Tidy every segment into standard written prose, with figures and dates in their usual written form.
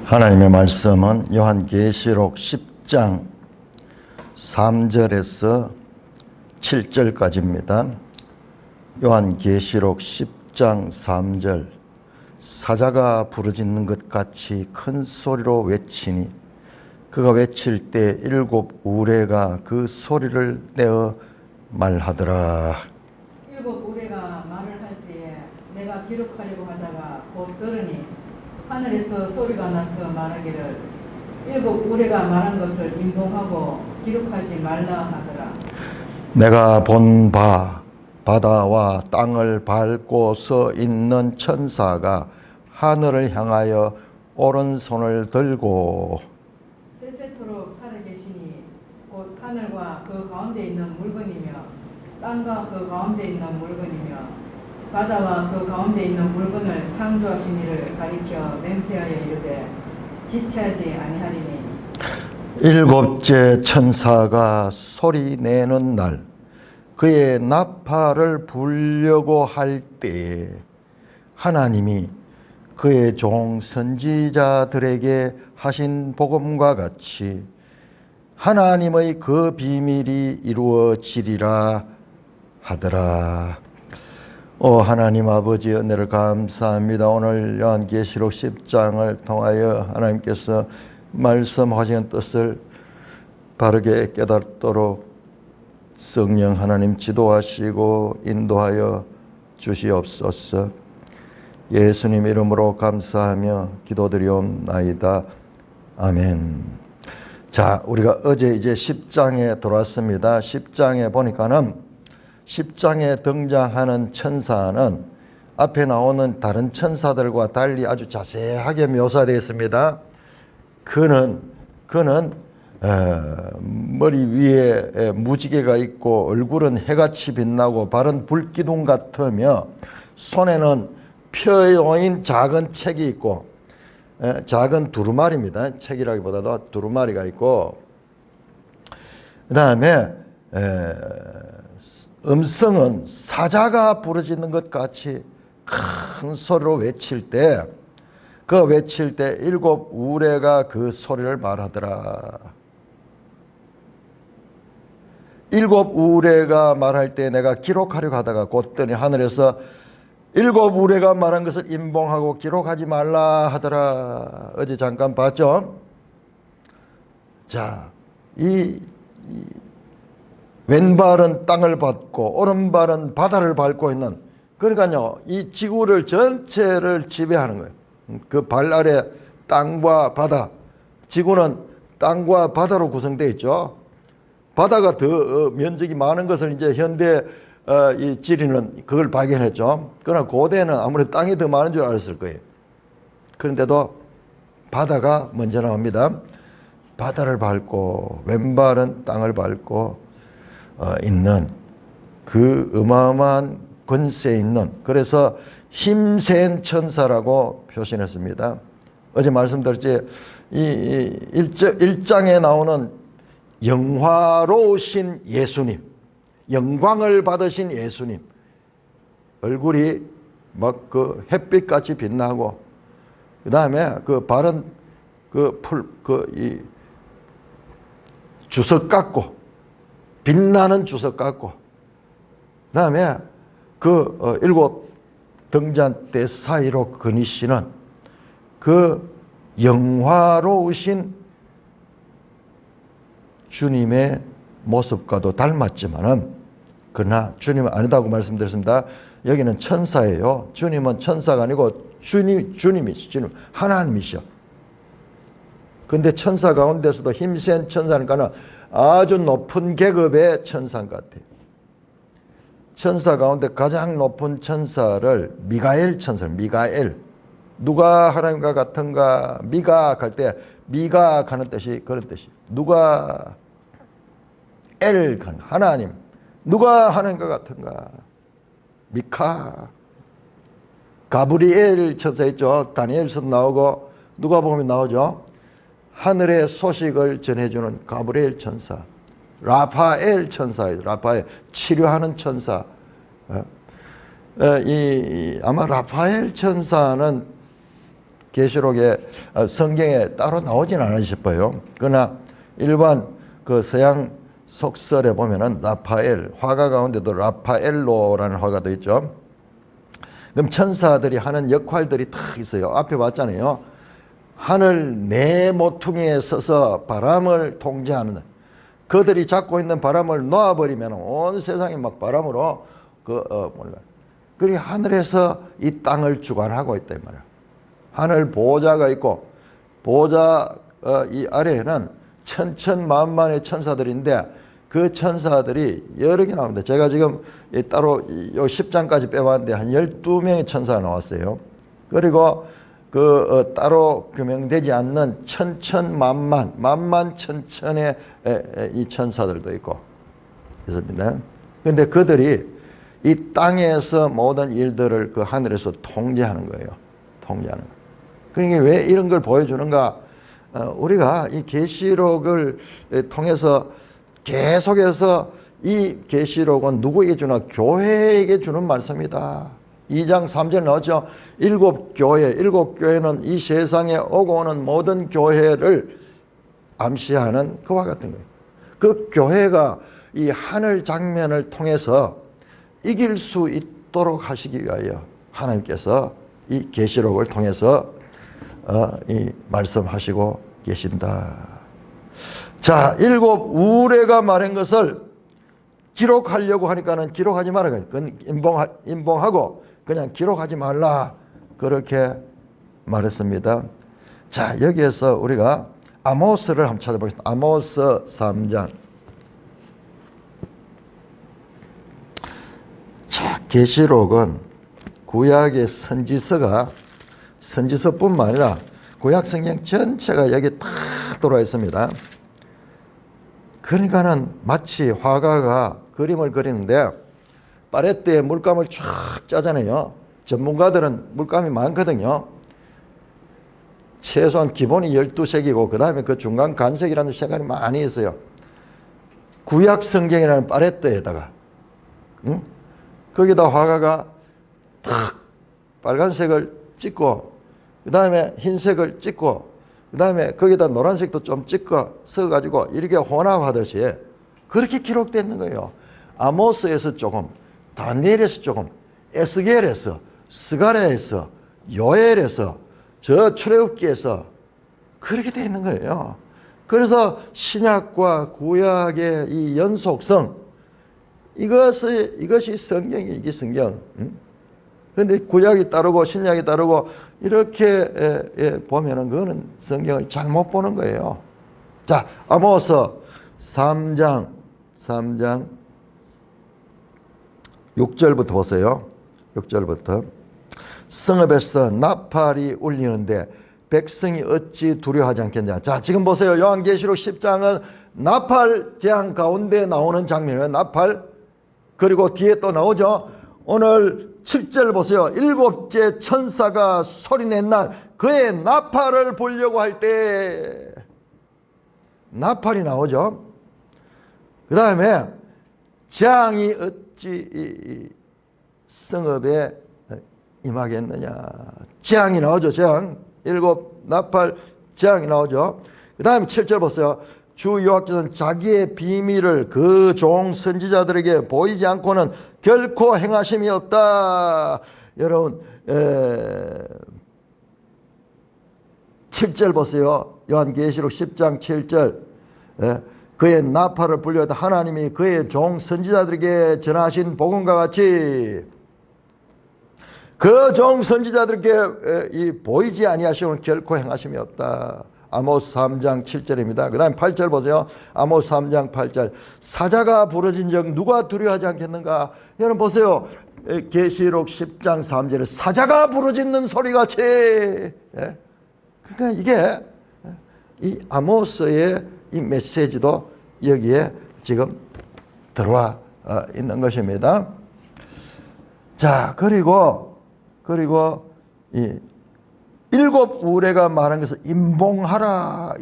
하나님의 말씀은 요한계시록 10장 3절에서 7절까지입니다. 요한계시록 10장 3절 사자가 부르짖는 것 같이 큰 소리로 외치니 그가 외칠 때 일곱 우레가 그 소리를 내어 말하더라. 일곱 우레가 말을 할 때에 내가 기록하려고 하다가 곧 들으니 하늘에서 소리가 나서 말하기를 일곱 우레가 말한 것을 인봉하고 기록하지 말라 하더라. 내가 본 바 바다와 땅을 밟고 서 있는 천사가 하늘을 향하여 오른손을 들고 세세토록 살아계시니 곧 하늘과 그 가운데 있는 물건이며 땅과 그 가운데 있는 물건이며 바다와 그 가운데 있는 물건을 창조하신 이를 가리켜 맹세하여 이르되 지체하지 아니하리니 일곱째 천사가 소리 내는 날 그의 나팔을 불려고 할 때에 하나님이 그의 종 선지자들에게 하신 복음과 같이 하나님의 그 비밀이 이루어지리라 하더라. 하나님 아버지 은혜를 감사합니다. 오늘 요한계시록 10장을 통하여 하나님께서 말씀하신 뜻을 바르게 깨닫도록 성령 하나님 지도하시고 인도하여 주시옵소서. 예수님 이름으로 감사하며 기도드리옵나이다. 아멘. 자, 우리가 어제 이제 10장에 돌아왔습니다. 10장에 보니까는 10장에 등장하는 천사는 앞에 나오는 다른 천사들과 달리 아주 자세하게 묘사되어 있습니다. 그는 머리 위에 무지개가 있고 얼굴은 해같이 빛나고 발은 불기둥 같으며 손에는 펴놓인 작은 책이 있고 작은 두루마리입니다. 책이라기보다도 두루마리가 있고 그 다음에 음성은 사자가 부르짖는 것 같이 큰 소리로 외칠 때 그 외칠 때 일곱 우레가 그 소리를 말하더라. 일곱 우레가 말할 때 내가 기록하려고 하다가 곧더니 하늘에서 일곱 우레가 말한 것을 인봉하고 기록하지 말라 하더라. 어제 잠깐 봤죠? 자, 이 왼발은 땅을 밟고 오른발은 바다를 밟고 있는, 그러니까요 이 지구를 전체를 지배하는 거예요. 그 발 아래 땅과 바다, 지구는 땅과 바다로 구성되어 있죠. 바다가 더 면적이 많은 것을 이제 현대 이 지리는 그걸 발견했죠. 그러나 고대는 아무래도 땅이 더 많은 줄 알았을 거예요. 그런데도 바다가 먼저 나옵니다. 바다를 밟고 왼발은 땅을 밟고 있는 그 어마어마한 권세 있는, 그래서 힘센 천사라고 표현했습니다. 어제 말씀드렸지, 이 1장에 나오는 영화로우신 예수님, 영광을 받으신 예수님, 얼굴이 막 그 햇빛같이 빛나고, 그 다음에 그 발은 이 주석 같고, 빛나는 주석 같고, 그 다음에 그 일곱 등잔대 사이로 거니시는 그 영화로우신 주님의 모습과도 닮았지만은, 그러나 주님은 아니다고 말씀드렸습니다. 여기는 천사예요. 주님은 천사가 아니고 주님이시죠. 주님, 하나님이시죠. 근데 천사 가운데서도 힘센 천사니까는 아주 높은 계급의 천사 같아요. 천사 가운데 가장 높은 천사를 미가엘 천사, 미가엘. 누가 하나님과 같은가? 미각 할 때 미각 하는 뜻이 그런 뜻이에요. 누가 엘, 하나님. 누가 하나님과 같은가? 미카. 가브리엘 천사 있죠. 다니엘서도 나오고 누가복음에 나오죠. 하늘의 소식을 전해주는 가브리엘 천사. 라파엘 천사예요. 라파엘, 치료하는 천사. 아마 라파엘 천사는 계시록에 성경에 따로 나오진 않아 싶어요. 그러나 일반 그 서양 속설에 보면은 라파엘, 화가 가운데도 라파엘로라는 화가도 있죠. 그럼 천사들이 하는 역할들이 다 있어요. 앞에 봤잖아요. 하늘 네 모퉁이에 서서 바람을 통제하는, 그들이 잡고 있는 바람을 놓아버리면 온 세상이 막 바람으로 그리고 하늘에서 이 땅을 주관하고 있다 이 말이야. 하늘 보호자가 있고, 보호자 이 아래에는 천천만만의 천사들인데, 그 천사들이 여러 개 나옵니다. 제가 지금 따로 요 10장까지 빼봤는데 한 12명의 천사가 나왔어요. 그리고 따로 규명되지 않는 만만천천의 이 천사들도 있고 있습니다. 그런데 그들이 이 땅에서 모든 일들을 그 하늘에서 통제하는 거예요. 통제하는 거예요. 그러니까 왜 이런 걸 보여주는가? 우리가 이 계시록을 통해서 계속해서 이 계시록은 누구에게 주나? 교회에게 주는 말씀이다. 2장 3절 나오죠. 일곱 교회는 이 세상에 오고 오는 모든 교회를 암시하는 그와 같은 거예요. 그 교회가 이 하늘 장면을 통해서 이길 수 있도록 하시기 위하여 하나님께서 이 계시록을 통해서 이 말씀하시고 계신다. 자, 일곱 우레가 말한 것을 기록하려고 하니까는 기록하지 말라. 그건 임봉하고 그냥 기록하지 말라. 그렇게 말했습니다. 자, 여기에서 우리가 아모스를 한번 찾아보겠습니다. 아모스 3장. 자, 계시록은 구약의 선지서뿐만 아니라 구약 성경 전체가 여기 다 들어와 있습니다. 그러니까는 마치 화가가 그림을 그리는데 파레트에 물감을 쫙 짜잖아요. 전문가들은 물감이 많거든요. 최소한 기본이 12색이고 그 다음에 그 중간 간색이라는 색깔이 많이 있어요. 구약 성경이라는 파레트에다가 거기다 화가가 탁 빨간색을 찍고 그 다음에 흰색을 찍고 그 다음에 거기다 노란색도 좀 찍어 써가지고 이렇게 혼합하듯이 그렇게 기록되는 거예요. 아모스에서 조금, 다니엘에서 조금, 에스겔에서, 스가랴에서, 요엘에서, 저 출애굽기에서 그렇게 되어 있는 거예요. 그래서 신약과 구약의 이 연속성, 이것이 성경이, 이게 성경. 그런데 구약이 따르고 신약이 따르고 이렇게 보면은 그거는 성경을 잘못 보는 거예요. 자, 아모스 3장 6절부터 보세요. 6절부터. 성읍에서 나팔이 울리는데 백성이 어찌 두려워하지 않겠냐. 자, 지금 보세요. 요한계시록 10장은 나팔 재앙 가운데 나오는 장면이에요. 나팔. 그리고 뒤에 또 나오죠. 오늘 7절 보세요. 일곱째 천사가 소리낸 날 그의 나팔을 불려고 할 때 나팔이 나오죠. 그 다음에 재앙이 어찌 성읍에 임하겠느냐. 재앙이 나오죠. 재앙. 일곱 나팔 재앙이 나오죠. 그 다음에 7절 보세요. 주 여호와께서는 자기의 비밀을 그 종 선지자들에게 보이지 않고는 결코 행하심이 없다. 여러분 7절 보세요. 요한계시록 10장 7절. 그의 나팔을 불려다 하나님이 그의 종 선지자들에게 전하신 복음과 같이 그 종 선지자들에게 이 보이지 아니하시고는 결코 행하심이 없다. 아모스 3장 7절입니다. 그 다음에 8절 보세요. 아모스 3장 8절. 사자가 부러진 적 누가 두려워하지 않겠는가. 여러분 보세요. 계시록 10장 3절에 사자가 부러지는 소리같이. 그러니까 이게 이 아모스의 이 메시지도 여기에 지금 들어와 있는 것입니다. 자, 그리고 이 일곱 우레가 말한 것은 임봉하라.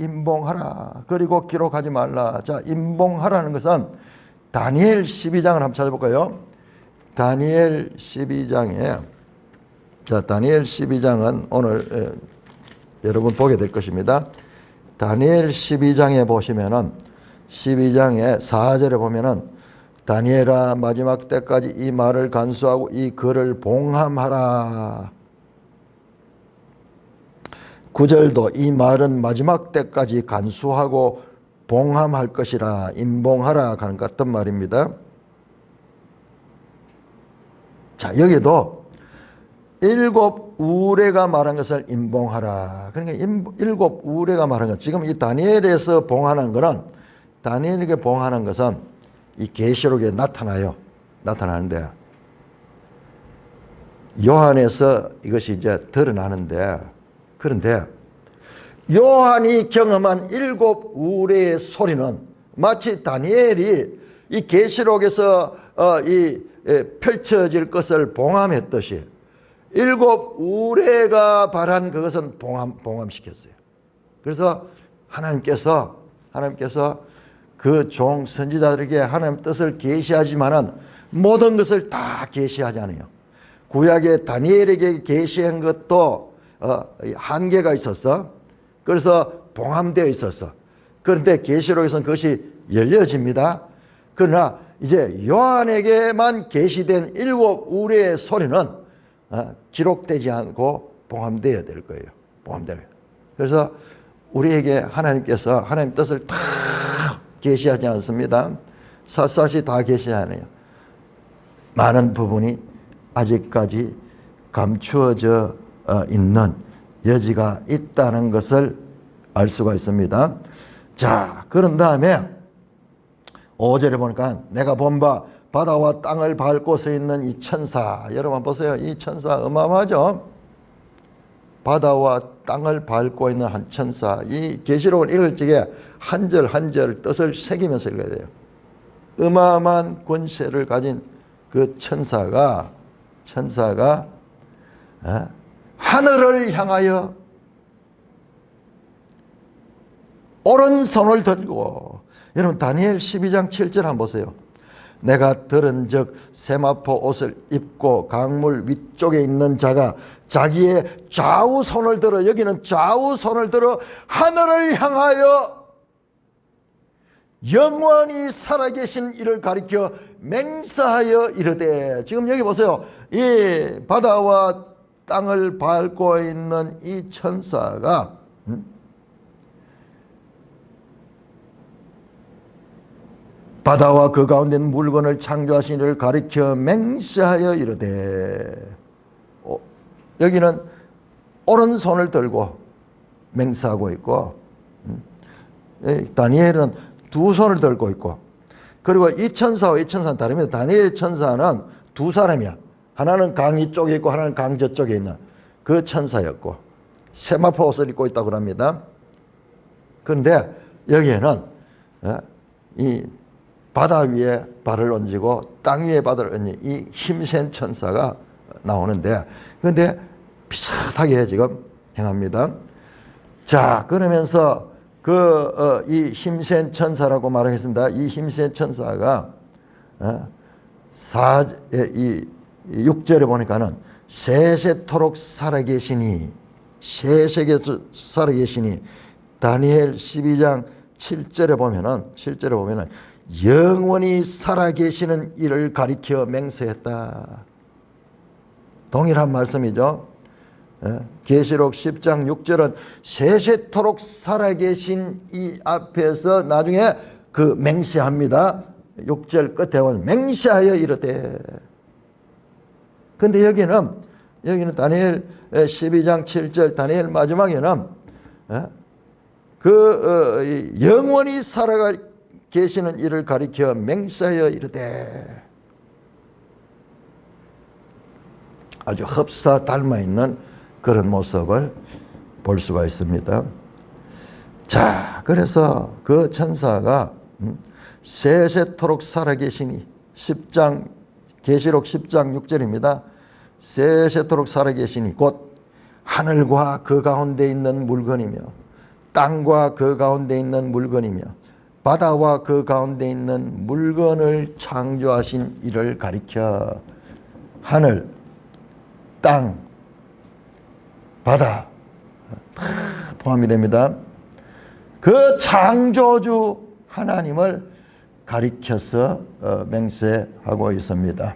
그리고 기록하지 말라. 자, 임봉하라는 것은 다니엘 12장을 한번 찾아볼까요? 다니엘 12장에, 자, 다니엘 12장은 오늘 여러분 보게 될 것입니다. 다니엘 12장에 보시면은 12장의 4절에 보면은 다니엘아 마지막 때까지 이 말을 간수하고 이 글을 봉함하라. 9절도 이 말은 마지막 때까지 간수하고 봉함할 것이라 임봉하라 하는 것 같은 말입니다. 자, 여기도 7 우레가 말한 것을 임봉하라. 그러니까 7 우레가 말한 것. 지금 이 다니엘에서 봉하는 것은, 다니엘에게 봉하는 것은 이 계시록에 나타나요. 나타나는데 요한에서 이것이 이제 드러나는데, 그런데 요한이 경험한 7 우레의 소리는 마치 다니엘이 이 계시록에서 펼쳐질 것을 봉함했듯이 7 우레가 바란 그것은 봉함시켰어요. 그래서 하나님께서 그 종 선지자들에게 하나님 뜻을 계시하지만은 모든 것을 다 계시하지 않아요. 구약의 다니엘에게 계시한 것도 한계가 있었어. 그래서 봉함되어 있었어. 그런데 계시록에서는 그것이 열려집니다. 그러나 이제 요한에게만 계시된 7 우레의 소리는 기록되지 않고 봉함되어야 될 거예요. 봉함되어야. 그래서 우리에게 하나님께서 하나님 뜻을 다 계시하지 않습니다. 샅샅이 다 계시지 않아요. 많은 부분이 아직까지 감추어져 있는 여지가 있다는 것을 알 수가 있습니다. 자, 그런 다음에 5절에 보니까 내가 본 바 바다와 땅을 밟고 서 있는 이 천사, 여러분 보세요. 이 천사 어마어마하죠. 바다와 땅을 밟고 있는 한 천사. 이 계시록을 읽을 적에 한 절 한 절 뜻을 새기면서 읽어야 돼요. 어마어마한 권세를 가진 그 천사가 하늘을 향하여 오른손을 들고, 여러분 다니엘 12장 7절 한번 보세요. 내가 들은즉 세마포 옷을 입고 강물 위쪽에 있는 자가 자기의 좌우손을 들어, 여기는 좌우손을 들어 하늘을 향하여 영원히 살아계신 이를 가리켜 맹세하여 이르되. 지금 여기 보세요. 이 바다와 땅을 밟고 있는 이 천사가 바다와 그 가운데 있는 물건을 창조하신 이를 가리켜 맹세하여 이르되. 여기는 오른손을 들고 맹세하고 있고, 다니엘은 두 손을 들고 있고, 그리고 이 천사와 이 천사는 다릅니다. 다니엘 천사는 두 사람이야. 하나는 강 이쪽에 있고 하나는 강 저쪽에 있는 그 천사였고, 세마포 옷을 입고 있다고 합니다. 그런데 여기에는 이 바다 위에 발을 얹고 땅 위에 발을 얹는 이 힘센 천사가 나오는데, 그런데 비슷하게 지금 행합니다. 자, 그러면서 이 힘센 천사라고 말하겠습니다. 이 힘센 천사가 6절에 보니까는 세세토록 살아계시니, 세세계에서 살아계시니, 다니엘 12장 7절에 보면은 영원히 살아계시는 이를 가리켜 맹세했다. 동일한 말씀이죠. 계시록 10장 6절은 세세토록 살아계신 이 앞에서 나중에 그 맹세합니다. 6절 끝에 보면 맹세하여 이르되. 근데 여기는 다니엘 12장 7절 다니엘 마지막에는 영원히 살아계시는 이를 가리켜 맹세하여 이르되. 아주 흡사 닮아있는 그런 모습을 볼 수가 있습니다. 자, 그래서 그 천사가 세세토록 살아계시니, 계시록 10장 6절입니다. 세세토록 살아계시니 곧 하늘과 그 가운데 있는 물건이며 땅과 그 가운데 있는 물건이며 바다와 그 가운데 있는 물건을 창조하신 이를 가리켜. 하늘, 땅, 바다, 포함이 됩니다. 그 창조주 하나님을 가리켜서 맹세하고 있습니다.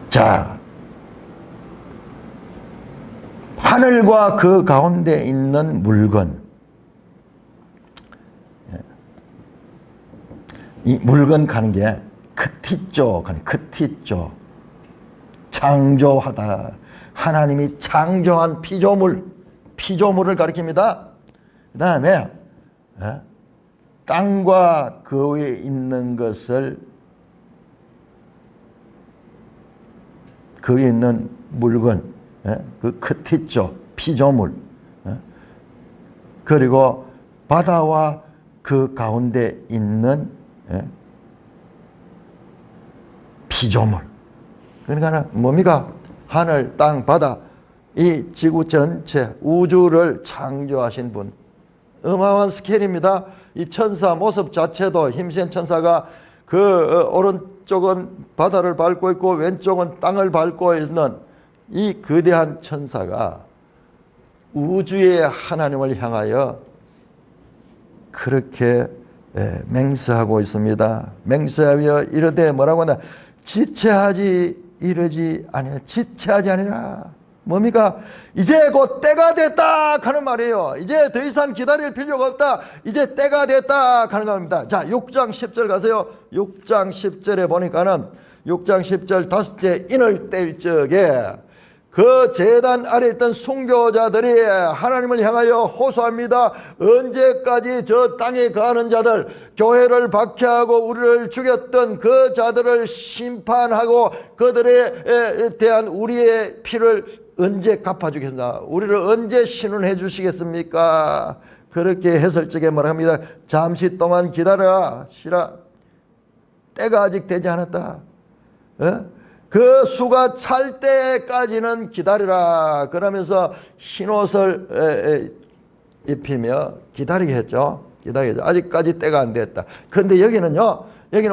자, 하늘과 그 가운데 있는 물건, 이 물건 가는 게 크티조, 크티조, 창조하다. 하나님이 창조한 피조물을 가리킵니다. 그 다음에 땅과 그 위에 있는 것을, 그 위에 있는 물건, 그 크티조, 피조물, 그리고 바다와 그 가운데 있는 피조물. 그러니까 뭡니까? 하늘, 땅, 바다, 이 지구 전체, 우주를 창조하신 분. 어마어마한 스케일입니다. 이 천사 모습 자체도 힘센 천사가 그 오른쪽은 바다를 밟고 있고 왼쪽은 땅을 밟고 있는 이 거대한 천사가 우주의 하나님을 향하여 그렇게 맹세하고 있습니다. 맹세하며 이르되 뭐라고 하나? 지체하지 이르지 아니라, 지체하지 아니라. 뭡니까? 이제 곧 때가 됐다 하는 말이에요. 이제 더 이상 기다릴 필요가 없다. 이제 때가 됐다 하는 겁니다. 자, 6장 10절 가세요. 6장 10절에 보니까는 6장 10절 다섯째 인을 뗄 적에 그 제단 아래 있던 순교자들이 하나님을 향하여 호소합니다. 언제까지 저 땅에 거하는 자들, 교회를 박해하고 우리를 죽였던 그 자들을 심판하고 그들에 대한 우리의 피를 언제 갚아주겠나? 우리를 언제 신원해 주시겠습니까? 그렇게 했을 적에 말합니다. 잠시 동안 기다려라. 때가 아직 되지 않았다. 그 수가 찰 때까지는 기다리라. 그러면서 흰옷을 입히며 기다리게 했죠. 아직까지 때가 안 됐다. 그런데 여기는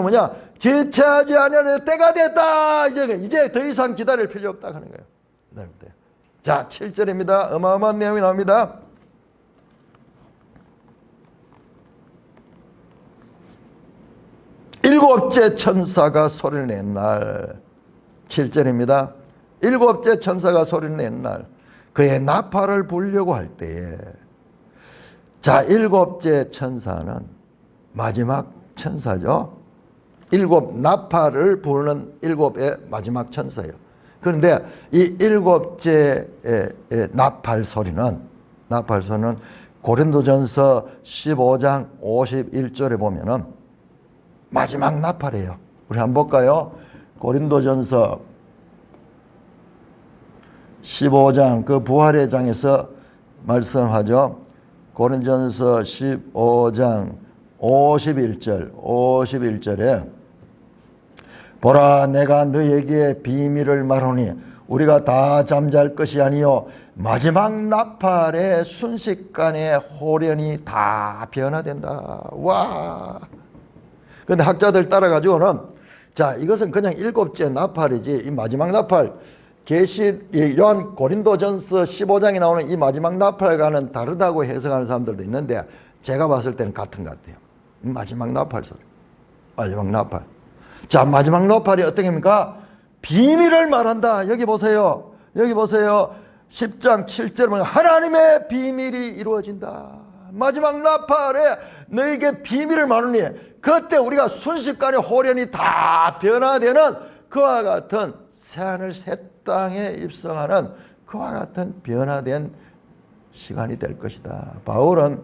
뭐냐? 지체하지 않으면 때가 됐다. 이제 더 이상 기다릴 필요 없다 하는 거예요. 기다리면 돼요. 자, 7절입니다. 어마어마한 내용이 나옵니다. 일곱째 천사가 소리를 낸 날, 7절입니다. 일곱째 천사가 소리를 낸 날, 그의 나팔을 불려고 할 때에, 자, 일곱째 천사는 마지막 천사죠. 일곱 나팔을 부르는 일곱의 마지막 천사예요. 그런데 이 일곱째 나팔 소리는 고린도전서 15장 51절에 보면은 마지막 나팔이에요. 우리 한번 볼까요? 고린도전서 15장 그 부활의 장에서 말씀하죠. 고린도전서 15장 51절에 보라 내가 너에게 비밀을 말하니 우리가 다 잠잘 것이 아니요 마지막 나팔의 순식간에 호련히 다 변화된다. 와. 근데 학자들 따라가지고는 자, 이것은 그냥 일곱째 나팔이지 이 마지막 나팔 요한 고린도전서 15장에 나오는 이 마지막 나팔과는 다르다고 해석하는 사람들도 있는데 제가 봤을 때는 같은 것 같아요. 마지막 나팔 소리. 마지막 나팔. 자, 마지막 나팔이 어떤 겁니까? 비밀을 말한다. 여기 보세요. 10장 7절에 보면 하나님의 비밀이 이루어진다. 마지막 나팔에 너에게 비밀을 말하니 그때 우리가 순식간에 호련히 다 변화되는 그와 같은 새하늘 새 땅에 입성하는 그와 같은 변화된 시간이 될 것이다. 바울은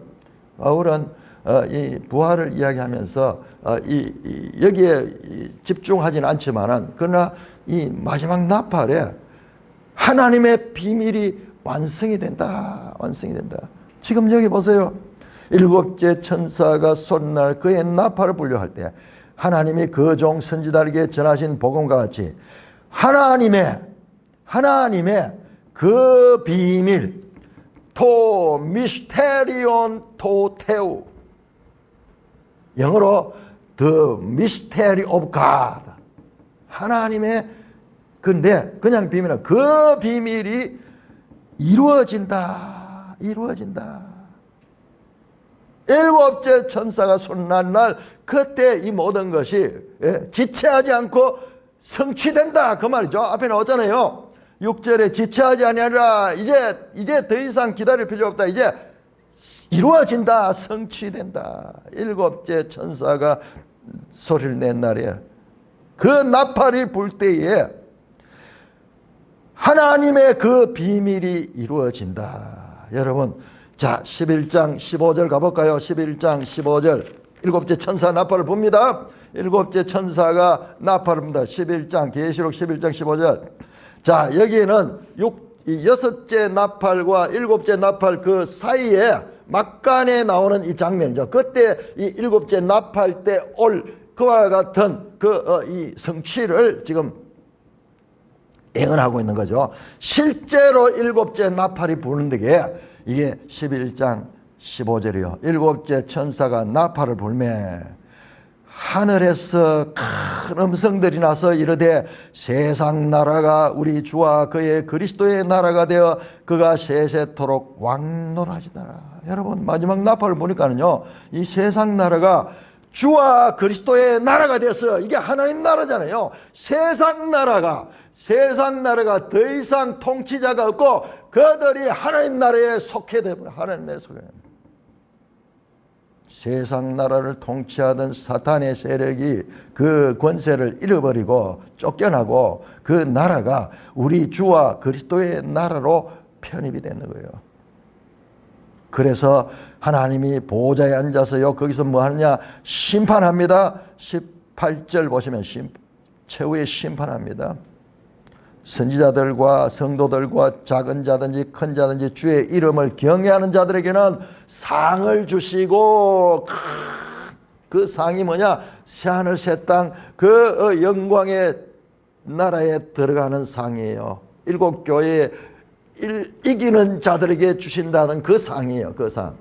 이 부활을 이야기하면서 여기에 집중하지는 않지만은 그러나 이 마지막 나팔에 하나님의 비밀이 완성이 된다. 지금 여기 보세요. 일곱째 천사가 소리날 그의 나팔을 불려 할 때 하나님이 그 종 선지자에게 전하신 복음과 같이 하나님의 그 비밀 토 미스테리온 토테우 영어로 The Mystery of God 하나님의 근데 그냥 비밀은 그 비밀이 이루어진다. 이루어진다. 일곱째 천사가 손난 날 그때 이 모든 것이 지체하지 않고 성취된다. 그 말이죠. 앞에 나왔잖아요. 6절에 지체하지 아니하라. 이제 더 이상 기다릴 필요 없다. 이제 이루어진다. 성취된다. 일곱째 천사가 소리를 낸 날이에요. 그 나팔이 불 때에 하나님의 그 비밀이 이루어진다. 여러분, 자 11장 15절 가볼까요? 11장 15절 일곱째 천사 나팔을 봅니다. 일곱째 천사가 나팔을 봅니다. 11장 계시록 11장 15절. 자 여기에는 여섯째 나팔과 일곱째 나팔 그 사이에 막간에 나오는 이 장면이죠. 그때 이 일곱째 나팔 때 올 그와 같은 이 성취를 지금 예언하고 있는 거죠. 실제로 일곱째 나팔이 부는 데게 이게 11장 15절이요. 일곱째 천사가 나팔을 불매 하늘에서 큰 음성들이 나서 이르되 세상 나라가 우리 주와 그의 그리스도의 나라가 되어 그가 세세토록 왕노라지더라. 여러분 마지막 나팔을 보니까는요 이 세상 나라가 주와 그리스도의 나라가 되었어요. 이게 하나님 나라잖아요. 세상 나라가 더 이상 통치자가 없고 그들이 하나님 나라에 속해 되면 하나님 나라에 속해 됩니다. 세상 나라를 통치하던 사탄의 세력이 그 권세를 잃어버리고 쫓겨나고 그 나라가 우리 주와 그리스도의 나라로 편입이 되는 거예요. 그래서 하나님이 보좌에 앉아서요 거기서 뭐 하느냐 심판합니다. 18절 보시면 최후의 심판합니다. 선지자들과 성도들과 작은 자든지 큰 자든지 주의 이름을 경외하는 자들에게는 상을 주시고 그 상이 뭐냐 새하늘 새 땅 그 영광의 나라에 들어가는 상이에요. 일곱 교회에 이기는 자들에게 주신다는 그 상이에요. 그 상.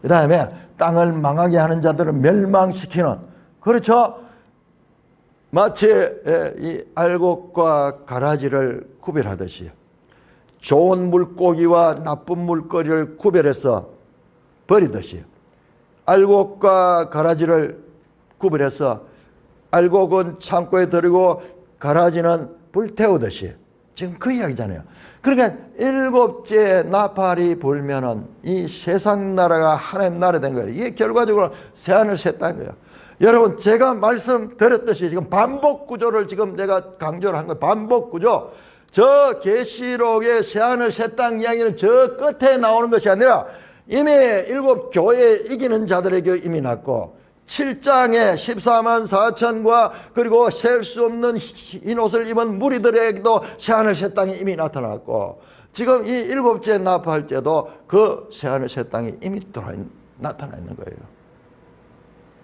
그 다음에 땅을 망하게 하는 자들을 멸망시키는 그렇죠. 마치 이 알곡과 가라지를 구별하듯이 좋은 물고기와 나쁜 물거리를 구별해서 버리듯이 알곡과 가라지를 구별해서 알곡은 창고에 들이고 가라지는 불태우듯이 지금 그 이야기잖아요. 그러니까 일곱째 나팔이 불면은 이 세상 나라가 하나님 나라 된 거예요. 이게 결과적으로 새하늘 새 땅인 거예요. 여러분 제가 말씀드렸듯이 지금 반복 구조를 지금 내가 강조를 한 거예요. 반복 구조. 저 계시록의 새하늘 새 땅 이야기는 저 끝에 나오는 것이 아니라 이미 일곱 교회 이기는 자들에게 이미 났고 7장에 14만 4천과 그리고 셀 수 없는 흰 옷을 입은 무리들에게도 새하늘 새 땅이 이미 나타났고 지금 이 일곱째 나팔 때도 그 새하늘 새 땅이 이미 나타나 있는 거예요.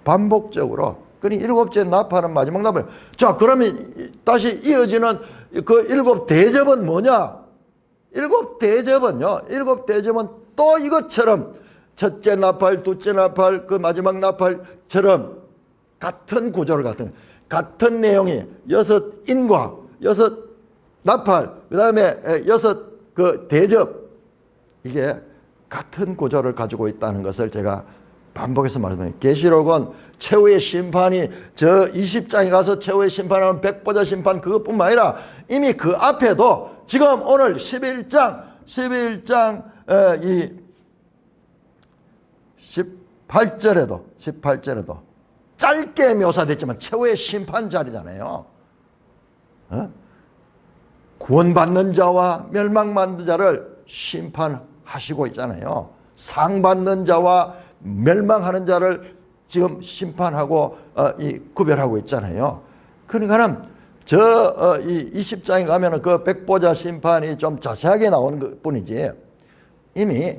반복적으로. 그러니 일곱째 나팔은 마지막 나팔. 자, 그러면 다시 이어지는 그 일곱 대접은 뭐냐? 일곱 대접은요. 일곱 대접은 또 이것처럼 첫째 나팔, 둘째 나팔, 그 마지막 나팔처럼 같은 구조를 같은 내용이 여섯 인과 여섯 나팔, 그 다음에 여섯 그 대접 이게 같은 구조를 가지고 있다는 것을 제가 반복해서 말씀드립니다. 계시록은 최후의 심판이 저 20장에 가서 최후의 심판하면 백보자 심판 그것뿐만 아니라 이미 그 앞에도 지금 오늘 11장 이 18절에도 짧게 묘사됐지만 최후의 심판 자리잖아요. 구원받는 자와 멸망받는 자를 심판하시고 있잖아요. 상받는 자와 멸망하는 자를 지금 심판하고 구별하고 있잖아요. 그러니까는 이 20장에 가면은 그 백보자 심판이 좀 자세하게 나오는 것 뿐이지 이미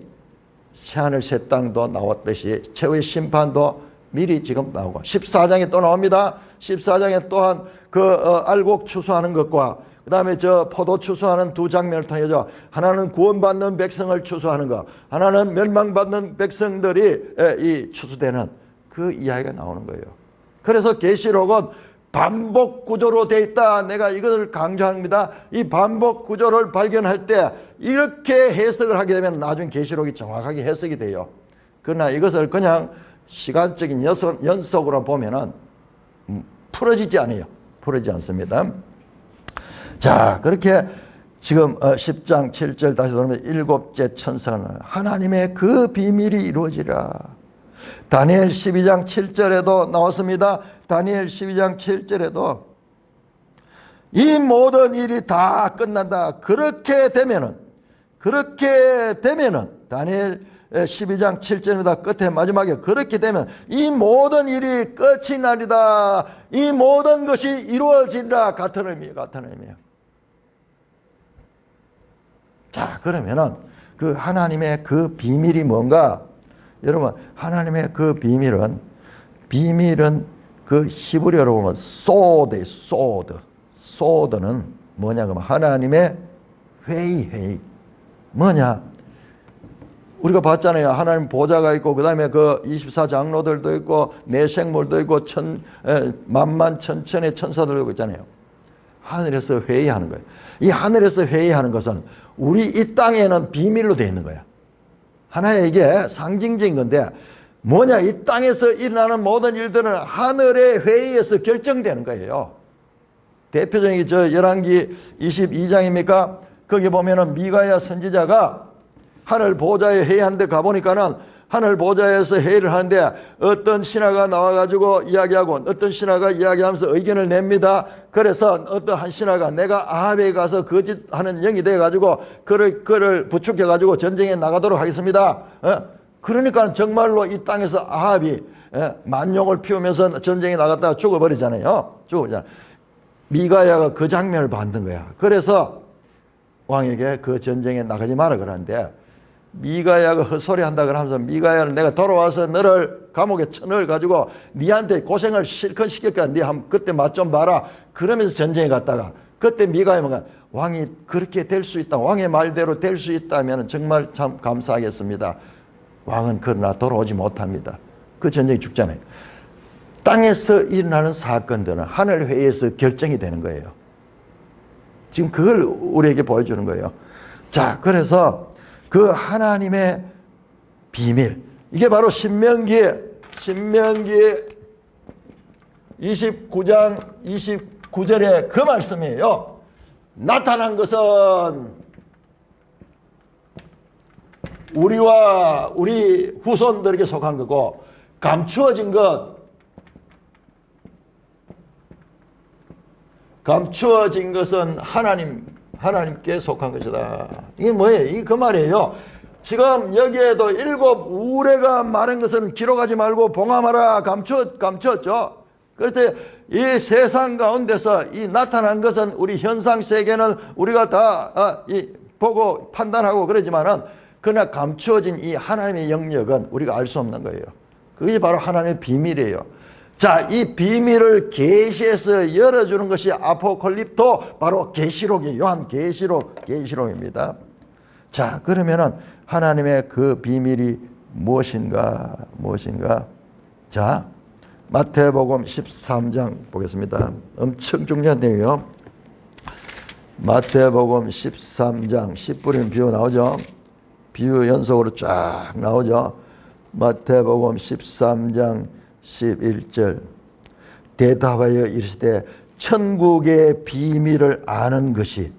새하늘 새 땅도 나왔듯이 최후의 심판도 미리 지금 나오고 14장에 또 나옵니다. 14장에 또한 그 알곡 추수하는 것과 그 다음에 저 포도 추수하는 두 장면을 통해서 하나는 구원받는 백성을 추수하는 것, 하나는 멸망받는 백성들이 이 추수되는 그 이야기가 나오는 거예요. 그래서 계시록은 반복 구조로 돼 있다. 내가 이것을 강조합니다. 이 반복 구조를 발견할 때 이렇게 해석을 하게 되면 나중에 계시록이 정확하게 해석이 돼요. 그러나 이것을 그냥 시간적인 연속으로 보면은 풀어지지 않아요. 풀어지지 않습니다. 자, 그렇게 지금 10장 7절 다시 돌아오면 일곱째 천사는 하나님의 그 비밀이 이루어지라. 다니엘 12장 7절에도 나왔습니다. 다니엘 12장 7절에도 이 모든 일이 다 끝난다. 그렇게 되면은 다니엘 12장 7절입니다. 끝에 마지막에 그렇게 되면 이 모든 일이 끝이 나리다. 이 모든 것이 이루어지리라. 같은 의미예요. 자, 그러면은 그 하나님의 그 비밀이 뭔가? 여러분, 하나님의 그 비밀은 그 히브리어로 보면 소드는 뭐냐? 그러면 하나님의 회의. 뭐냐? 우리가 봤잖아요. 하나님 보좌가 있고, 그 다음에 그 24장로들도 있고, 내생물도 있고, 만만 천천의 천사들도 있잖아요. 하늘에서 회의하는 거예요. 이 하늘에서 회의하는 것은 우리 이 땅에는 비밀로 되어 있는 거야. 하나의 이게 상징적인 건데, 뭐냐? 이 땅에서 일어나는 모든 일들은 하늘의 회의에서 결정되는 거예요. 대표적인 저 열왕기 22장입니까? 거기 보면은 미가야 선지자가 하늘 보좌에 회의하는데 가보니까는 하늘 보좌에서 회의를 하는데 어떤 신하가 나와가지고 이야기하고 어떤 신하가 이야기하면서 의견을 냅니다. 그래서 어떤 한 신하가 내가 아합에 가서 거짓하는 영이 돼가지고 그를 부축해가지고 전쟁에 나가도록 하겠습니다. 그러니까 정말로 이 땅에서 아합이 만용을 피우면서 전쟁에 나갔다가 죽어버리잖아요. 미가야가 그 장면을 봤던 거야. 그래서 왕에게 그 전쟁에 나가지 마라 그러는데 미가야가 헛소리한다 그러면서 미가야는 내가 돌아와서 너를 감옥에 쳐넣어가지고 니한테 고생을 실컷 시킬 거야. 니 그때 맛 좀 봐라. 그러면서 전쟁에 갔다가 그때 미가야가 왕이 그렇게 될 수 있다. 왕의 말대로 될 수 있다면 정말 참 감사하겠습니다. 왕은 그러나 돌아오지 못합니다. 그 전쟁이 죽잖아요. 땅에서 일어나는 사건들은 하늘 회의에서 결정이 되는 거예요. 지금 그걸 우리에게 보여주는 거예요. 자, 그래서 그 하나님의 비밀, 이게 바로 신명기 29장 29절의 그 말씀이에요. 나타난 것은 우리와 우리 후손들에게 속한 거고, 감추어진 것은 하나님께 속한 것이다. 이게 뭐예요? 이게 그 말이에요. 지금 여기에도 7 우레가 말한 것은 기록하지 말고 봉함하라 감추었죠. 그럴 이 세상 가운데서 이 나타난 것은 우리 현상 세계는 우리가 다 보고 판단하고 그러지만은 그러나 감추어진 이 하나님의 영역은 우리가 알 수 없는 거예요. 그게 바로 하나님의 비밀이에요. 자, 이 비밀을 계시에서 열어주는 것이 아포칼립토, 바로 계시록이에요. 요한 계시록입니다. 자, 그러면은 하나님의 그 비밀이 무엇인가? 자, 마태복음 13장 보겠습니다. 엄청 중요한 내용이에요. 마태복음 13장 10부리는 비유 나오죠. 비유 연속으로 쫙 나오죠. 마태복음 13장 11절 대답하여 이르시되 천국의 비밀을 아는 것이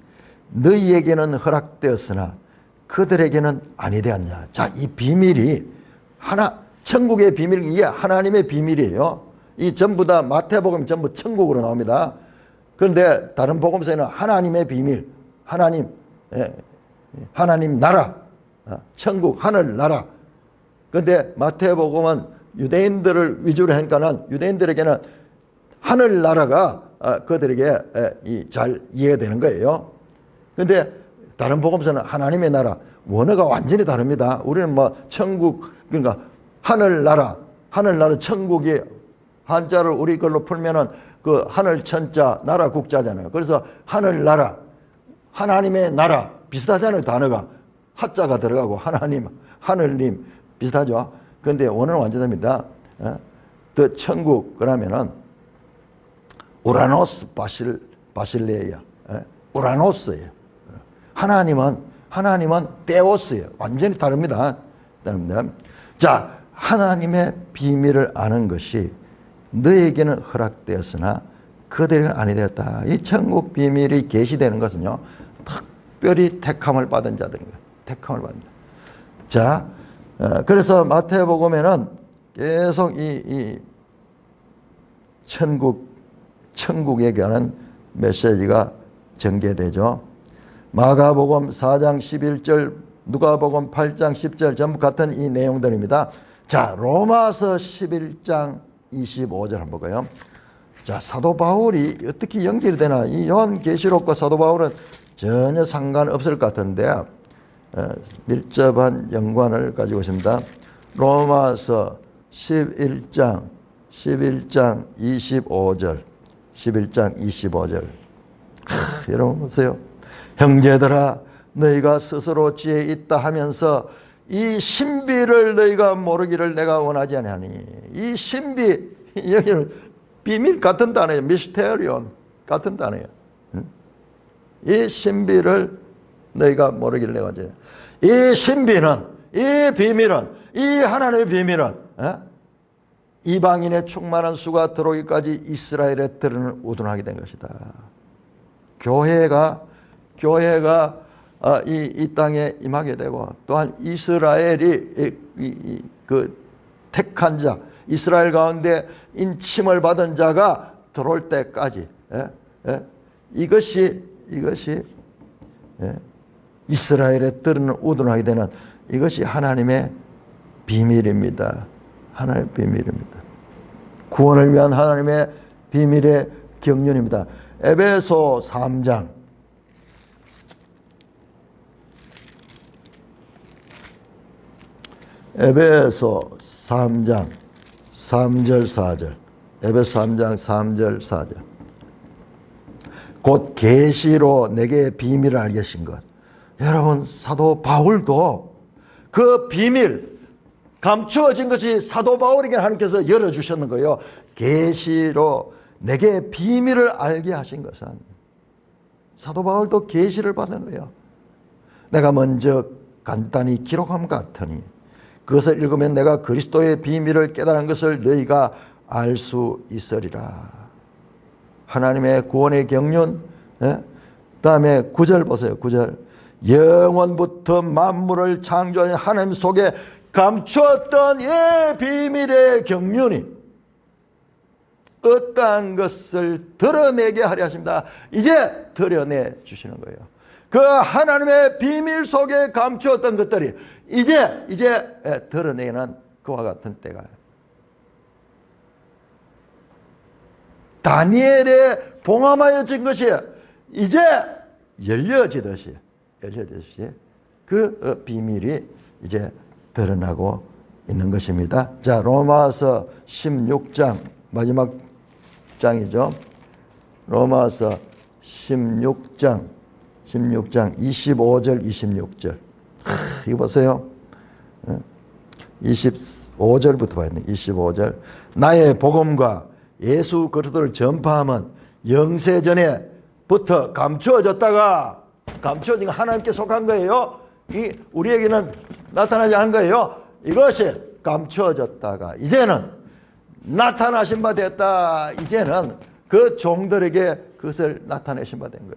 너희에게는 허락되었으나 그들에게는 아니되었냐. 자, 이 비밀이 천국의 비밀, 이게 하나님의 비밀이에요. 이 전부 다 마태복음 전부 천국으로 나옵니다. 그런데 다른 복음서에는 하나님의 비밀, 하나님 나라, 천국, 하늘 나라. 그런데 마태복음은 유대인들을 위주로 하니까는 유대인들에게는 하늘 나라가 그들에게 잘 이해되는 거예요. 그런데 다른 복음서는 하나님의 나라, 원어가 완전히 다릅니다. 우리는 뭐 천국, 그러니까 하늘 나라 천국이 한자를 우리 걸로 풀면은 그 하늘 천자 나라 국자잖아요. 그래서 하늘 나라, 하나님의 나라 비슷하잖아요. 단어가 하자가 들어가고 하나님, 하늘님 비슷하죠. 그런데 원어는 완전 다릅니다. 더 천국 그러면은 우라노스 바실레야. 우라노스예요. 하나님은 데오스예요. 완전히 다릅니다. 자, 하나님의 비밀을 아는 것이 너에게는 허락되었으나 그들에게는 아니 되었다. 이 천국 비밀이 계시되는 것은요, 특별히 택함을 받은 자들입니다. 택함을 받은 자. 자, 그래서 마태복음에는 계속 이 천국에 관한 메시지가 전개되죠. 마가복음 4장 11절, 누가복음 8장 10절 전부 같은 이 내용들입니다. 자, 로마서 11장 25절 한번 볼까요? 자, 사도 바울이 어떻게 연결이 되나? 이 요한계시록과 사도 바울은 전혀 상관없을 것 같은데 밀접한 연관을 가지고 있습니다. 로마서 11장 25절 11장 25절. 여러분 보세요. 형제들아, 너희가 스스로 지혜 있다 하면서 이 신비를 너희가 모르기를 내가 원하지 아니하니. 이 신비, 여기는 비밀 같은 단어예요. 미스테리온 같은 단어예요. 이 신비를 너희가 모르기를 내가 원하지 아니하니. 이 신비는, 이 비밀은, 이 하나님의 비밀은 이방인의 충만한 수가 들어오기까지 이스라엘에 들으는 우둔하게 된 것이다. 교회가 이 땅에 임하게 되고, 또한 이스라엘이 그 택한 자, 이스라엘 가운데 인침을 받은 자가 들어올 때까지 이것이 이스라엘에 들으는 우둔하게 되는 이것이 하나님의 비밀입니다. 하나님의 비밀입니다. 구원을 위한 하나님의 비밀의 경륜입니다. 에베소 3장 에베소 3장 3절 4절 에베소 3장 3절 4절 곧 계시로 내게 비밀을 알게 하신 것. 여러분, 사도 바울도 그 비밀 감추어진 것이 사도 바울에게 하나님께서 열어주셨는 거예요. 계시로 내게 비밀을 알게 하신 것은 사도 바울도 계시를 받은 거예요. 내가 먼저 간단히 기록함 같으니 그것을 읽으면 내가 그리스도의 비밀을 깨달은 것을 너희가 알 수 있으리라. 하나님의 구원의 경륜. 다음에 9절 보세요. 9절. 영원부터 만물을 창조한 하나님 속에 감추었던 이 비밀의 경륜이 어떠한 것을 드러내게 하려 하십니다. 이제 드러내 주시는 거예요. 그 하나님의 비밀 속에 감추었던 것들이 이제 드러내는 그와 같은 때가 다니엘에 봉함하여진 것이 이제 열려지듯이 그 비밀이 이제 드러나고 있는 것입니다. 자, 로마서 16장 마지막 장이죠. 로마서 16장 25절 26절. 이거 보세요. 25절부터 봐야 돼. 25절. 나의 복음과 예수 그리스도를 전파함은 영세전에부터 감추어졌다가 감추어진 거 하나님께 속한 거예요. 이 우리에게는 나타나지 않은 거예요. 이것이 감추어졌다가 이제는 나타나신 바 됐다. 이제는 그 종들에게 그것을 나타내신 바 된 거예요.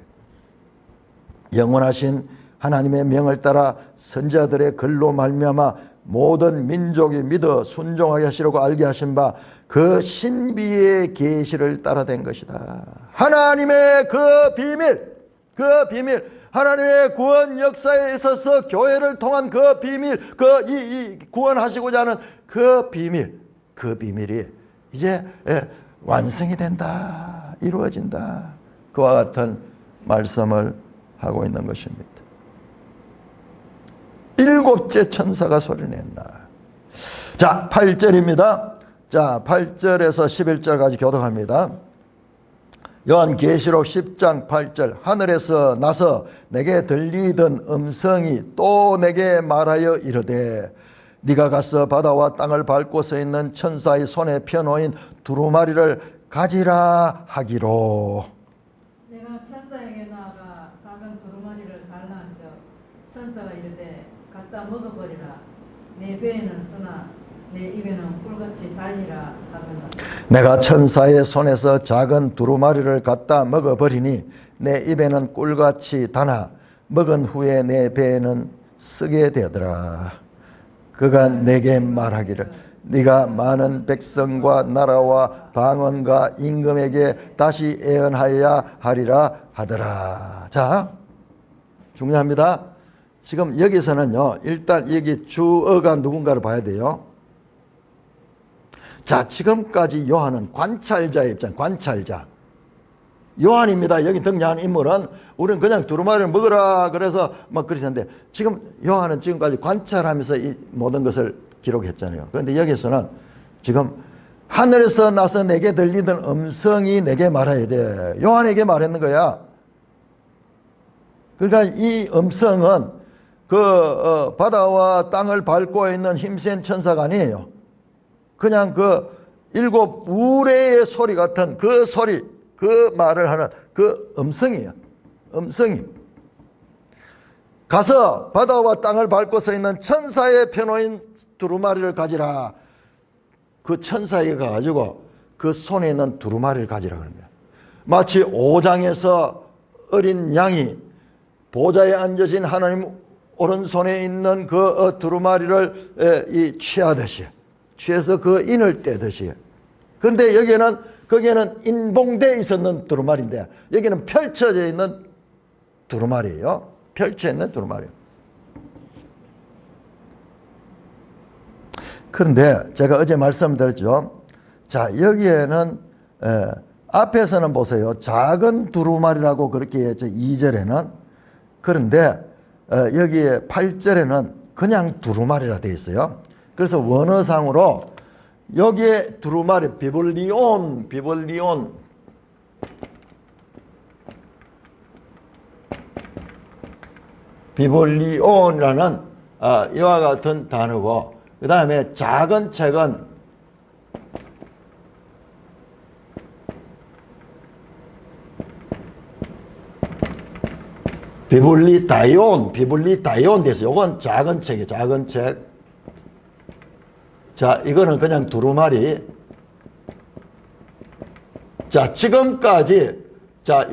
영원하신 하나님의 명을 따라 선지자들의 글로 말미암아 모든 민족이 믿어 순종하게 하시려고 알게 하신 바 그 신비의 계시를 따라 된 것이다. 하나님의 그 비밀, 하나님의 구원 역사에 있어서 교회를 통한 그 비밀, 이 구원하시고자 하는 그 비밀이 이제 완성이 된다, 이루어진다. 그와 같은 말씀을 하고 있는 것입니다. 일곱째 천사가 소리를 낸다. 자, 8절입니다. 자, 8절에서 11절까지 교독합니다. 요한계시록 10장 8절. 하늘에서 나서 내게 들리던 음성이 또 내게 말하여 이르되 네가 가서 바다와 땅을 밟고 서 있는 천사의 손에 펴놓인 두루마리를 가지라 하기로. 내가 천사에게 나아가 작은 두루마리를 달라 한즉 천사가 이르되 갖다 먹어버리라. 내 배에는 쓰나 내 입에는 꿀같이 달리라 하더라. 내가 천사의 손에서 작은 두루마리를 갖다 먹어버리니 내 입에는 꿀같이 다나 먹은 후에 내 배에는 쓰게 되더라. 그가 내게 말하기를 네가 많은 백성과 나라와 방언과 임금에게 다시 애언하여야 하리라 하더라. 자, 중요합니다. 지금 여기서는요, 일단 여기 주어가 누군가를 봐야 돼요. 자, 지금까지 요한은 관찰자의 입장, 관찰자. 요한입니다. 여기 등장한 인물은 우리는 그냥 두루마리를 먹으라 그래서 막 그러셨는데, 지금 요한은 지금까지 관찰하면서 이 모든 것을 기록했잖아요. 그런데 여기서는 지금 하늘에서 나서 내게 들리던 음성이 내게 말해야 돼. 요한에게 말했는 거야. 그러니까 이 음성은 바다와 땅을 밟고 있는 힘센 천사가 아니에요. 그냥 그 일곱 우레의 소리 같은 그 소리, 그 말을 하는 그 음성이에요. 음성이. 가서 바다와 땅을 밟고 서 있는 천사의 펴놓인 두루마리를 가지라. 그 천사에게 가가지고 그 손에 있는 두루마리를 가지라 그런 거야. 마치 5장에서 어린 양이 보좌에 앉으신 하나님 오른손에 있는 그 두루마리를 취하듯이, 취해서 그 인을 떼듯이. 그런데 거기에는 인봉되어 있었는 두루마리인데 여기는 펼쳐져 있는 두루마리예요. 펼쳐 있는 두루마리. 그런데 제가 어제 말씀드렸죠. 자, 여기에는 앞에서는 보세요. 작은 두루마리라고 그렇게 했죠. 2절에는. 그런데 여기에 8절에는 그냥 두루마리라 되어 있어요. 그래서 원어상으로 여기에 두루마리, 비볼리온이라는 이와 같은 단어고, 그 다음에 작은 책은 비블리다이온 돼서 요건 작은 책이에요. 작은 책. 자, 이거는 그냥 두루마리. 자, 지금까지 자,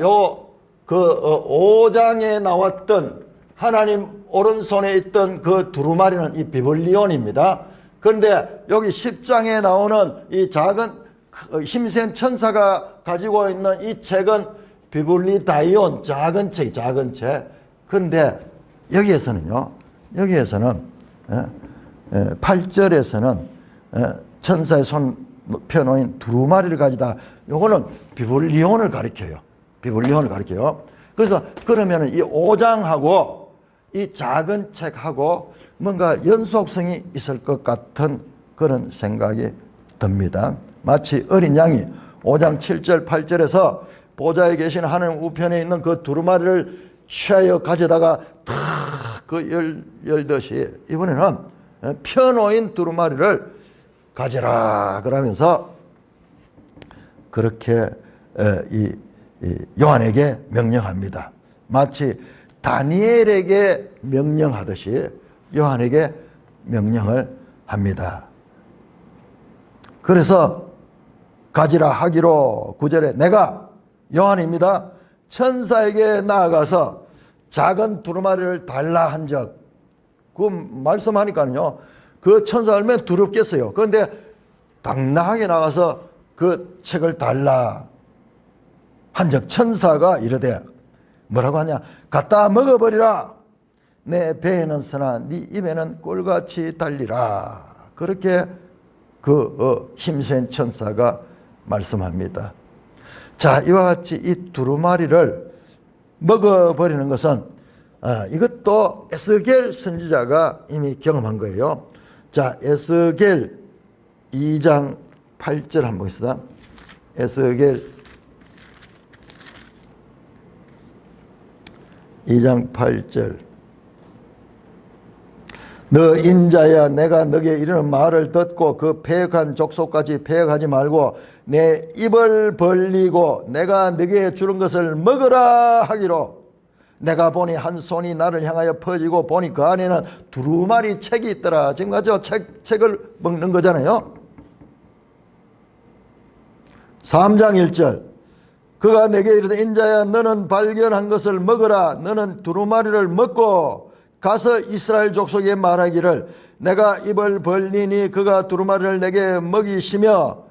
5장에 나왔던 하나님 오른손에 있던 그 두루마리는 이 비블리온입니다. 그런데 여기 10장에 나오는 이 작은 힘센 천사가 가지고 있는 이 책은 비블리다이온, 작은 책. 그런데 여기에서는 8절에서는 천사의 손 펴놓인 두루마리를 가지다. 요거는 비블리온을 가리켜요. 그래서 그러면은 이 5장하고 이 작은 책하고 뭔가 연속성이 있을 것 같은 그런 생각이 듭니다. 마치 어린 양이 5장 7절 8절에서 보좌에 계신 하나님 우편에 있는 그 두루마리를 취하여 가져다가 탁 열듯이 이번에는 펴놓인 두루마리를 가져라 그러면서 그렇게 이 요한에게 명령합니다. 마치 다니엘에게 명령하듯이 요한에게 명령을 합니다. 그래서 가지라 하기로 9절에 내가 요한입니다. 천사에게 나아가서 작은 두루마리를 달라 한적, 그 말씀하니까요, 그 천사 얼마나 두렵겠어요. 그런데 당당하게 나가서 그 책을 달라 한적 천사가 이르되 뭐라고 하냐? 갖다 먹어버리라. 내 배에는 쓰나 네 입에는 꿀같이 달리라. 그렇게 그 힘센 천사가 말씀합니다. 자, 이와 같이 이 두루마리를 먹어버리는 것은 이것도 에스겔 선지자가 이미 경험한 거예요. 자, 에스겔 2장 8절 한번 보겠습니다. 에스겔 2장 8절. 너 인자야, 내가 너에게 이르는 말을 듣고 그 패역한 족속까지 패역하지 말고 내 입을 벌리고 내가 너에게 주는 것을 먹으라 하기로. 내가 보니 한 손이 나를 향하여 퍼지고 보니 그 안에는 두루마리 책이 있더라. 지금 가죠, 책을 먹는 거잖아요. 3장 1절. 그가 내게 이르되 인자야, 너는 발견한 것을 먹으라. 너는 두루마리를 먹고 가서 이스라엘 족속에 말하기를 내가 입을 벌리니 그가 두루마리를 내게 먹이시며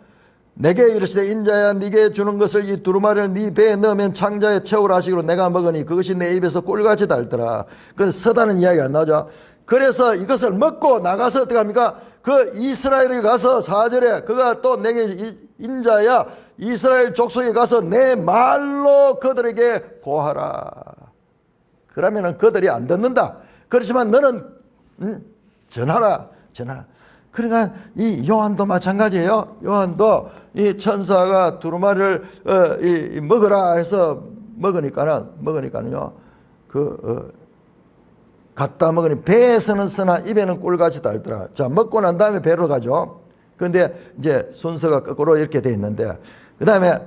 내게 이르시되 인자야, 네게 주는 것을 이 두루마리를 네 배에 넣으면 창자에 채우라 하시기로 내가 먹으니 그것이 내 입에서 꿀같이 달더라. 그건 서다는 이야기가 안 나오죠. 그래서 이것을 먹고 나가서 어떻게 합니까? 그 이스라엘에 가서 4절에 그가 또 내게 인자야, 이스라엘 족속에 가서 내 말로 그들에게 고하라. 그러면은 그들이 안 듣는다. 그렇지만 너는 전하라. 그러니까 이 요한도 마찬가지예요. 요한도 이 천사가 두루마리를 먹으라 해서 먹으니까는요. 갖다 먹으니 배에서는 쓰나 입에는 꿀같이 달더라. 자, 먹고 난 다음에 배로 가죠. 그런데 이제 순서가 거꾸로 이렇게 돼 있는데, 그 다음에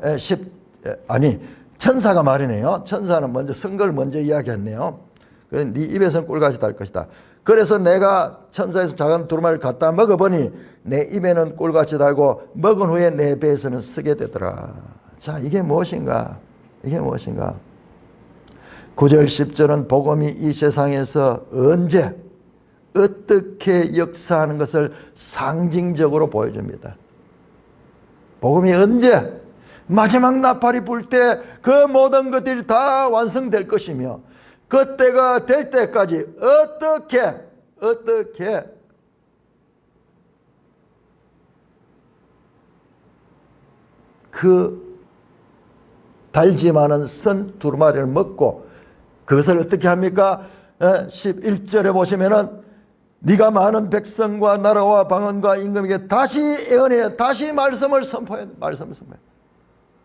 천사가 말이네요. 천사는 먼저 선걸 먼저 이야기했네요. 네 입에서는 꿀같이 달 것이다. 그래서 내가 천사에서 작은 두루마리를 갖다 먹어보니 내 입에는 꿀같이 달고 먹은 후에 내 배에서는 쓰게 되더라. 자, 이게 무엇인가? 9절 10절은 복음이 이 세상에서 언제 어떻게 역사하는 것을 상징적으로 보여줍니다. 복음이 언제 마지막 나팔이 불 때 그 모든 것들이 다 완성될 것이며 그때가 될 때까지 어떻게 그 달지만은 선 두루마리를 먹고 그것을 어떻게 합니까? 11절에 보시면은 네가 많은 백성과 나라와 방언과 임금에게 다시 예언해, 다시 말씀을 선포해.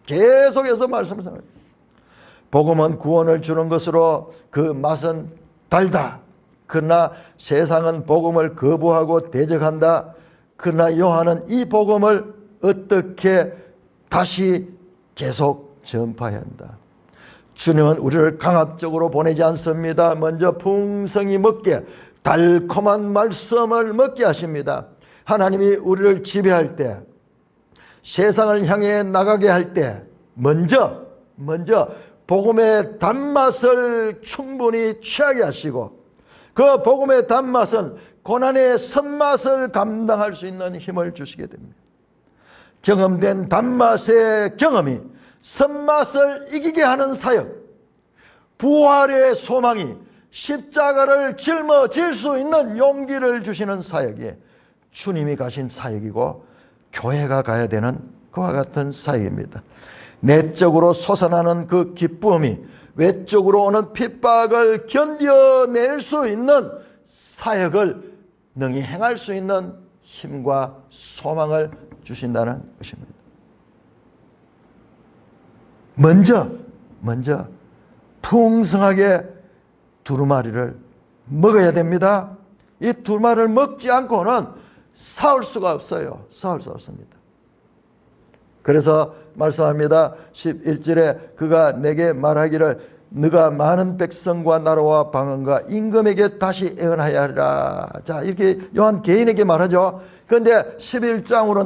계속해서 말씀을 선포해. 복음은 구원을 주는 것으로 그 맛은 달다. 그러나 세상은 복음을 거부하고 대적한다. 그러나 요한은 이 복음을 어떻게 다시 계속 전파해야 한다. 주님은 우리를 강압적으로 보내지 않습니다. 먼저 풍성히 먹게, 달콤한 말씀을 먹게 하십니다. 하나님이 우리를 지배할 때, 세상을 향해 나가게 할 때 먼저 복음의 단맛을 충분히 취하게 하시고 그 복음의 단맛은 고난의 선맛을 감당할 수 있는 힘을 주시게 됩니다. 경험된 단맛의 경험이 선맛을 이기게 하는 사역, 부활의 소망이 십자가를 짊어질 수 있는 용기를 주시는 사역이 주님이 가신 사역이고 교회가 가야 되는 그와 같은 사역입니다. 내적으로 솟아나는 그 기쁨이 외적으로 오는 핍박을 견뎌낼 수 있는 사역을 능히 행할 수 있는 힘과 소망을 주신다는 것입니다. 먼저 풍성하게 두루마리를 먹어야 됩니다. 이 두루마리를 먹지 않고는 싸울 수가 없어요. 싸울 수 없습니다. 그래서 말씀합니다. 11절에 그가 내게 말하기를 너가 많은 백성과 나라와 방언과 임금에게 다시 예언하여야 하리라. 자, 이렇게 요한 개인에게 말하죠. 그런데 11장으로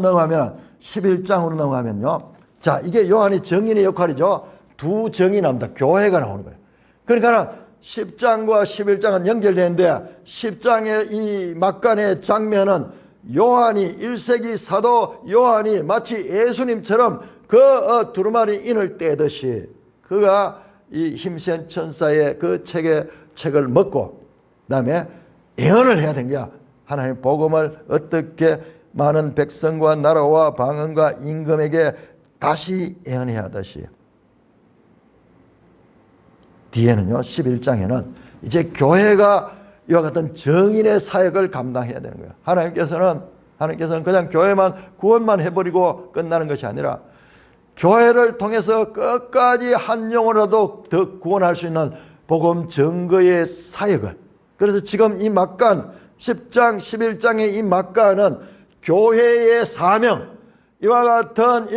넘어가면요. 자, 이게 요한이 정인의 역할이죠. 두 정이 나옵니다. 교회가 나오는 거예요. 그러니까 10장과 11장은 연결되는데 10장의 이 막간의 장면은 요한이 1세기 사도 요한이 마치 예수님처럼 그 두루마리 인을 떼듯이 그가 이 힘센 천사의 그 책을 먹고 그다음에 예언을 해야 되는 거야. 하나님 복음을 어떻게 많은 백성과 나라와 방언과 임금에게 다시 예언해야 하듯이 뒤에는요 11장에는 이제 교회가 이와 같은 정인의 사역을 감당해야 되는 거예요. 하나님께서는 그냥 교회만 구원만 해버리고 끝나는 것이 아니라 교회를 통해서 끝까지 한 영혼이라도 더 구원할 수 있는 복음 증거의 사역을, 그래서 지금 이 막간 10장, 11장의 이 막가는 교회의 사명, 이와 같은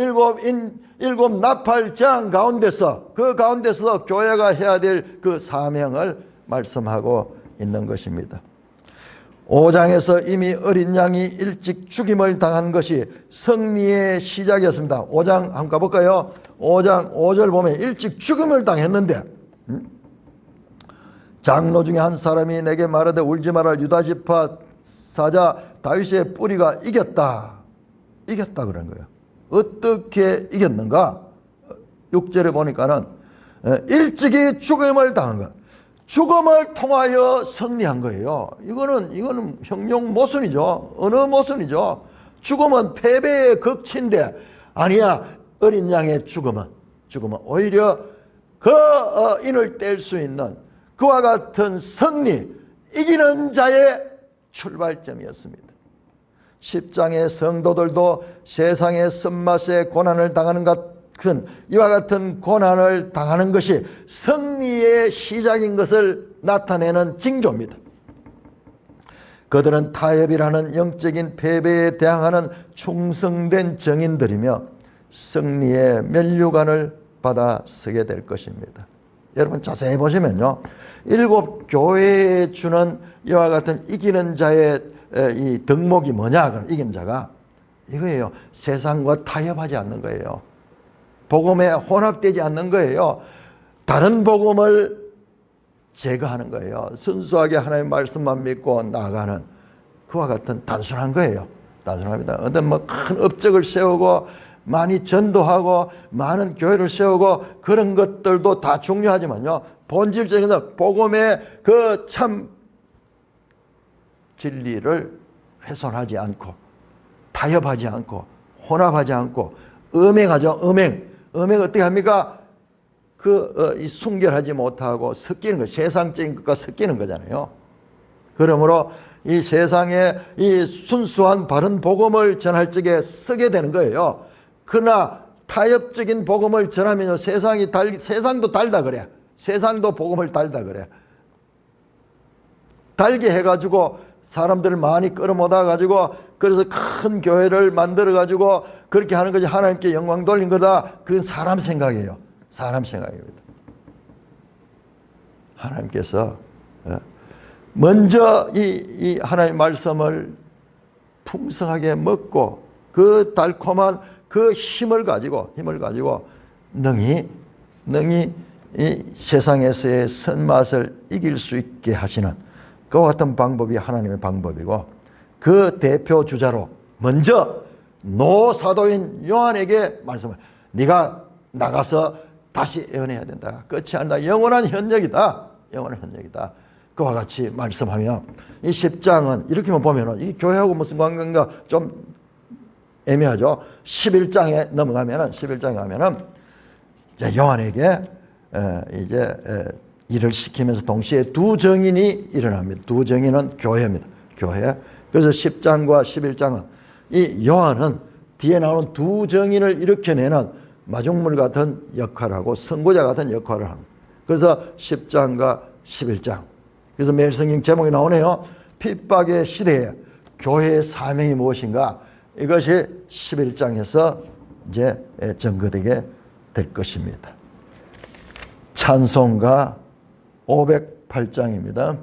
일곱 나팔장 가운데서 그 가운데서 교회가 해야 될 그 사명을 말씀하고 있는 것입니다. 5장에서 이미 어린 양이 일찍 죽임을 당한 것이 승리의 시작이었습니다. 5장 한번 가볼까요? 5장 5절 보면 일찍 죽임을 당했는데 장로 중에 한 사람이 내게 말하되 울지 마라. 유다지파 사자 다윗의 뿌리가 이겼다 그런 거예요. 어떻게 이겼는가? 6절에 보니까는 일찍이 죽음을 당한 것, 죽음을 통하여 승리한 거예요. 이거는 형용 모순이죠. 어느 모순이죠? 죽음은 패배의 극치인데 아니야. 어린 양의 죽음은 오히려 그 인을 뗄 수 있는 그와 같은 승리, 이기는 자의 출발점이었습니다. 10장의 성도들도 세상의 쓴맛에 고난을 당하는 같은 이와 같은 고난을 당하는 것이 승리의 시작인 것을 나타내는 징조입니다. 그들은 타협이라는 영적인 패배에 대항하는 충성된 정인들이며 승리의 면류관을 받아 서게 될 것입니다. 여러분 자세히 보시면요, 7 교회에 주는 이와 같은 이기는 자의 이 덕목이 뭐냐? 그럼 이기는 자가 이거예요. 세상과 타협하지 않는 거예요. 복음에 혼합되지 않는 거예요. 다른 복음을 제거하는 거예요. 순수하게 하나님의 말씀만 믿고 나아가는 그와 같은 단순한 거예요. 단순합니다. 어떤 뭐 큰 업적을 세우고 많이 전도하고 많은 교회를 세우고 그런 것들도 다 중요하지만요, 본질적인 복음의 그 참 진리를 훼손하지 않고 타협하지 않고 혼합하지 않고 음행하죠. 음행 어떻게 합니까? 이 순결하지 못하고 섞이는 거, 세상적인 것과 섞이는 거잖아요. 그러므로 이 세상에 이 순수한 바른 복음을 전할 적에 쓰게 되는 거예요. 그러나 타협적인 복음을 전하면요, 세상도 달다 그래. 세상도 복음을 달다 그래. 달게 해가지고 사람들을 많이 끌어모아 가지고 그래서 큰 교회를 만들어 가지고 그렇게 하는 것이 하나님께 영광 돌린 거다. 그건 사람 생각이에요. 사람 생각입니다. 하나님께서 먼저 이 하나님의 말씀을 풍성하게 먹고 그 달콤한 그 힘을 가지고 능히 이 세상에서의 선맛을 이길 수 있게 하시는 그와 같은 방법이 하나님의 방법이고, 그 대표 주자로 먼저 노사도인 요한에게 말씀을, 네가 나가서 다시 예언해야 된다. 끝이 아니다. 영원한 현역이다. 그와 같이 말씀하며, 이 10장은 이렇게만 보면은 이 교회하고 무슨 관계인가 좀 애매하죠. 11장에 넘어가면은 이제 요한에게 일을 시키면서 동시에 두 정인이 일어납니다. 두 정인은 교회입니다. 교회. 그래서 10장과 11장은 이 요한은 뒤에 나오는 두 정인을 일으켜내는 마중물 같은 역할을 하고 선고자 같은 역할을 합니다. 그래서 10장과 11장. 그래서 매일 성경 제목이 나오네요. 핍박의 시대에 교회의 사명이 무엇인가? 이것이 11장에서 이제 증거되게 될 것입니다. 찬송가 508장입니다.